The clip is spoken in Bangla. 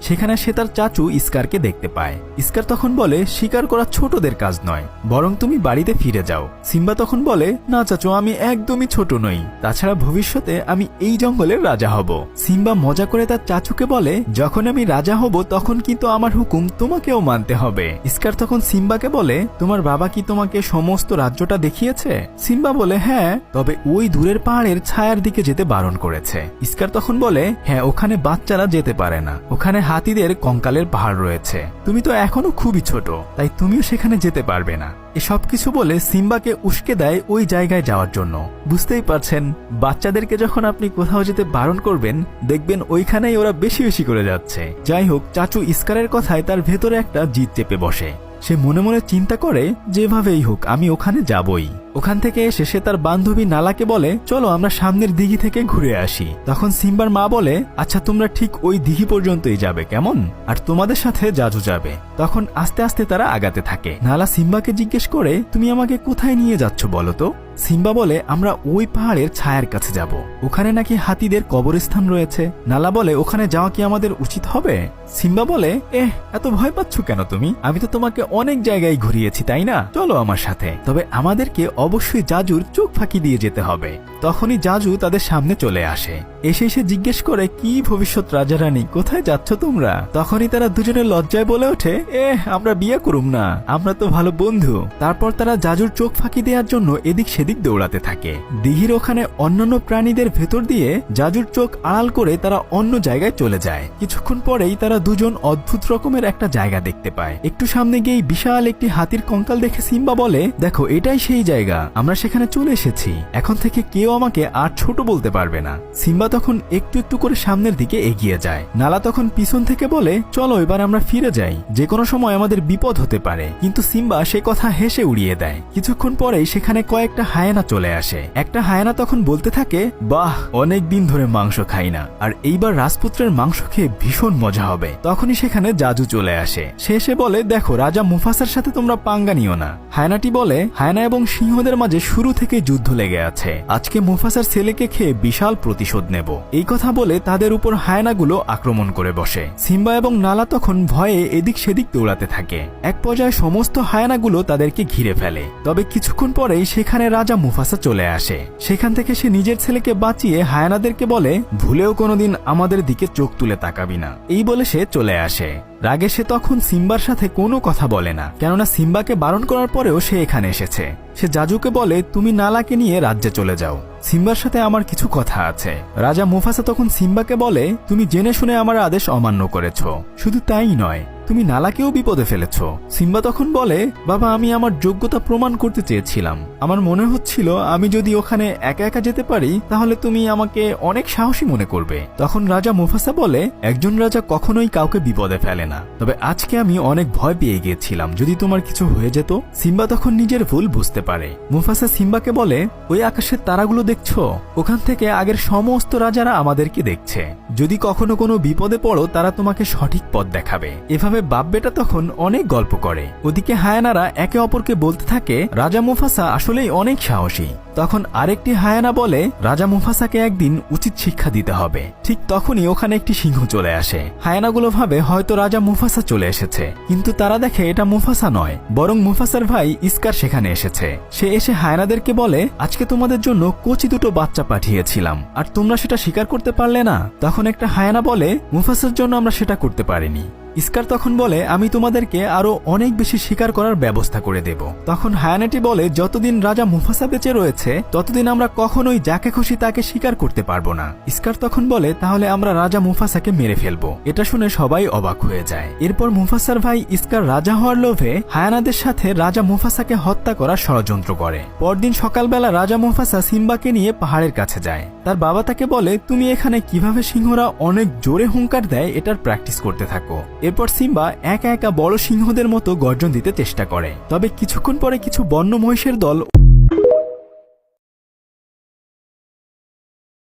সেখানে সে তার চাচু ইস্কারকে দেখতে পায়। ইস্কার তখন বলে, শিকার করা ছোটদের কাজ নয়, বরং তুমি বাড়িতে ফিরে যাও। সিম্বা তখন বলে, না চাচু, আমি একদমই ছোট নই, তাছাড়া ভবিষ্যতে আমি এই জঙ্গলের রাজা হব। সিম্বা মজা করে তার চাচুকে বলে, যখন আমি রাজা হব তখন কিন্তু আমার হুকুম তোমাকেও মানতে হবে। ইস্কার তখন সিম্বাকে বলে, তোমার বাবা কি তোমাকে সমস্ত রাজ্যটা দেখিয়েছে? সিম্বা বলে, হ্যাঁ, তবে ওই দূরের পাহাড়ের ছায়ার দিকে যেতে বারণ করেছে। ইস্কার তখন বলে, হ্যাঁ, ওখানে বাচ্চারা যেতে পারে না, ওখানে হাতিদের কঙ্কালের পাহাড় রয়েছে, তুমি তো এখনো খুবই ছোট, তাই তুমিও সেখানে যেতে পারবে না। এসব কিছু বলে সিম্বাকে উস্কে দেয় ওই জায়গায় যাওয়ার জন্য। বুঝতেই পারছেন, বাচ্চাদেরকে যখন আপনি কোথাও যেতে বারণ করবেন, দেখবেন ওইখানেই ওরা বেশি বেশি করে যাচ্ছে। যাই হোক, চাচু ইস্কারের কথায় তার ভেতরে একটা জিদ চেপে বসে। সে মনে মনে চিন্তা করে, যেভাবেই হোক আমি ওখানে যাবই। ওখান থেকে এসে সে তার বান্ধবী নালাকে বলে, চলো আমরা সামনের দিঘি থেকে ঘুরে আসি। তখন সিম্বার মা বলে, আচ্ছা তোমরা ঠিক ওই দিঘি পর্যন্তই যাবে কেমন, আর তোমাদের সাথে জাজু যাবে। তখন আস্তে আস্তে তারা আগাতে থাকে। নালা সিম্বাকে জিজ্ঞেস করে, তুমি আমাকে কোথায় নিয়ে যাচ্ছ বলো তো? সিম্বা বলে, আমরা ওই পাহাড়ের ছায়ার কাছে যাব, ওখানে নাকি হাতিদের কবরস্থান রয়েছে। নালা বলে, ওখানে যাওয়া কি আমাদের উচিত হবে? সিম্বা বলে, এত ভয় পাচ্ছ কেন তুমি? আমি তো তোমাকে অনেক জায়গায় ঘুরিয়েছি, তাই না? চলো আমার সাথে, তবে আমাদেরকে অবশ্যই জাজুর চোখ ফাঁকি দিয়ে যেতে হবে। তখনই জাজু তাদের সামনে চলে আসে। এসে সে জিজ্ঞেস করে, কি ভবিষ্যৎ রাজা রানী, কোথায় যাচ্ছ তোমরা? তখনই তারা দুজনে লজ্জায় বলে ওঠে, আমরা বিয়ে করুম না, আমরা তো ভালো বন্ধু। তারপর তারা জাজুর চোখ ফাঁকি দেওয়ার জন্য এদিক সেদিক দৌড়াতে থাকে। দিঘির ওখানে অন্যান্য প্রাণীদের ভেতর দিয়ে জাজুর চোখ আড়াল করে তারা অন্য জায়গায় চলে যায়। কিছুক্ষণ পরেই তারা দুজন অদ্ভুত রকমের একটা জায়গা দেখতে পায়। একটু সামনে গিয়ে বিশাল একটি হাতির কঙ্কাল দেখে সিম্বা বলে, দেখো এটাই সেই জায়গা, আমরা সেখানে চলে এসেছি, এখন থেকে কেউ আমাকে আর ছোট বলতে পারবে না। সিম্বা তখন একটু একটু করে সামনের দিকে এগিয়ে যায়। নালা তখন পিছন থেকে বলে, চলো এবার আমরা ফিরে যাই, যে কোনো সময় আমাদের বিপদ হতে পারে। কিন্তু সিম্বা সে কথা হেসে উড়িয়ে দেয়। কিছুক্ষণ পরেই সেখানে কয়েকটা হায়েনা চলে আসে। একটা হায়েনা তখন বলতে থাকে, বাহ, অনেক দিন ধরে মাংস খাই না, আর এইবার রাজপুত্রের মাংস খেয়ে ভীষণ মজা হবে। তখনই সেখানে জাজু চলে আসে। সে এসে বলে, দেখো রাজা মুফাসার সাথে তোমরা পাঙ্গা নিও না। হায়নাটি বলে, হায়না এবং সিংহদের মাঝে শুরু থেকে যুদ্ধ লেগে আছে, আজকে মুফাসার ছেলেকে খেয়ে বিশাল প্রতিশোধ নেব। এই কথা বলে তাদের উপর হায়নাগুলো আক্রমণ করে বসে। সিম্বা এবং নালা তখন ভয়ে এদিক সেদিক দৌড়াতে থাকে। এক পর্যায়ে সমস্ত হায়নাগুলো তাদেরকে ঘিরে ফেলে। তবে কিছুক্ষণ পরেই সেখানে রাজা মুফাসা চলে আসে। সেখান থেকে সে নিজের ছেলেকে বাঁচিয়ে হায়নাদেরকে বলে, ভুলেও কোনোদিন আমাদের দিকে চোখ তুলে তাকাবি না। এই বলে সে চলে আসে। রাগে সে তখন সিম্বার সাথে কোনো কথা বলে না, কেননা সিম্বাকে বারণ করার পরেও সে এখানে এসেছে। সে জাজুকে বলে, তুমি নালাকে নিয়ে রাজ্যে চলে যাও, সিম্বার সাথে আমার কিছু কথা আছে। রাজা মুফাসা তখন সিম্বাকে বলে, তুমি জেনে শুনে আমার আদেশ অমান্য করেছ, শুধু তাই নয়, তুমি নালাকেও বিপদে ফেলেছ। সিম্বা তখন বলে, বাবা, আমি আমার যোগ্যতা প্রমাণ করতে চেয়েছিলাম, আমার মনে হচ্ছিল আমি যদি ওখানে একা একা যেতে পারি তাহলে তুমি আমাকে অনেক সাহসী মনে করবে। তখন রাজা মুফাসা বলে, একজন রাজা কখনোই কাউকে বিপদে ফেলে না, তবে আজকে আমি অনেক ভয় পেয়ে গিয়েছিলাম যদি তোমার কিছু হয়ে যেত। সিম্বা তখন নিজের ভুল বুঝতে পারে। মুফাসা সিম্বাকে বলে, ওই আকাশের তারাগুলো দেখছো, ওখান থেকে আগের সমস্ত রাজারা আমাদেরকে দেখছে, যদি কখনো কোনো বিপদে পড়ো তারা তোমাকে সঠিক পথ দেখাবে। এভাবে বাপ বেটা তখন অনেক গল্প করে। ওদিকে হায়ানারা একে অপরকে বলতে থাকে, রাজা মুফাসা আসলেই অনেক সাহসী। তখন আরেকটি হায়ানা বলে, রাজা মুফাসাকে একদিন উচিত শিক্ষা দিতে হবে। ঠিক তখনই ওখানে একটি সিংহ চলে আসে। হায়ানাগুলো ভাবে হয়তো রাজা মুফাসা চলে এসেছে, কিন্তু তারা দেখে এটা মুফাসা নয়, বরং মুফাসার ভাই ইস্কার সেখানে এসেছে। সে এসে হায়ানাদেরকে বলে, আজকে তোমাদের জন্য কচি দুটো বাচ্চা পাঠিয়েছিলাম, আর তোমরা সেটা স্বীকার করতে পারলে না। তখন একটা হায়ানা বলে, মুফাসার জন্য আমরা সেটা করতে পারিনি। ইস্কার তখন বলে, আমি তোমাদেরকে আরো অনেক বেশি শিকার করার ব্যবস্থা করে দেব। তখন হায়ানাটি বলে, যতদিন রাজা মুফাসা বেঁচে রয়েছে ততদিন আমরা কখনোই যাকে খুশি তাকে শিকার করতে পারবো না। ইস্কার তখন বলে, তাহলে আমরা রাজা মুফাসাকে মেরে ফেলবো। এটা শুনে সবাই অবাক হয়ে যায়। এরপর মুফাসার ভাই ইস্কার রাজা হওয়ার লোভে হায়ানাদের সাথে রাজা মুফাসাকে হত্যা করার ষড়যন্ত্র করে। পরদিন সকালবেলা রাজা মুফাসা সিম্বাকে নিয়ে পাহাড়ের কাছে যায়। তার বাবা তাকে বলে, তুমি এখানে কিভাবে সিংহরা অনেক জোরে হুঙ্কার দেয় এটার প্র্যাকটিস করতে থাকো। এরপর সিম্বা একা একা বড় সিংহদের মতো গর্জন দিতে চেষ্টা করে। তবে কিছুক্ষণ পরে কিছু বন্য মহিষের দল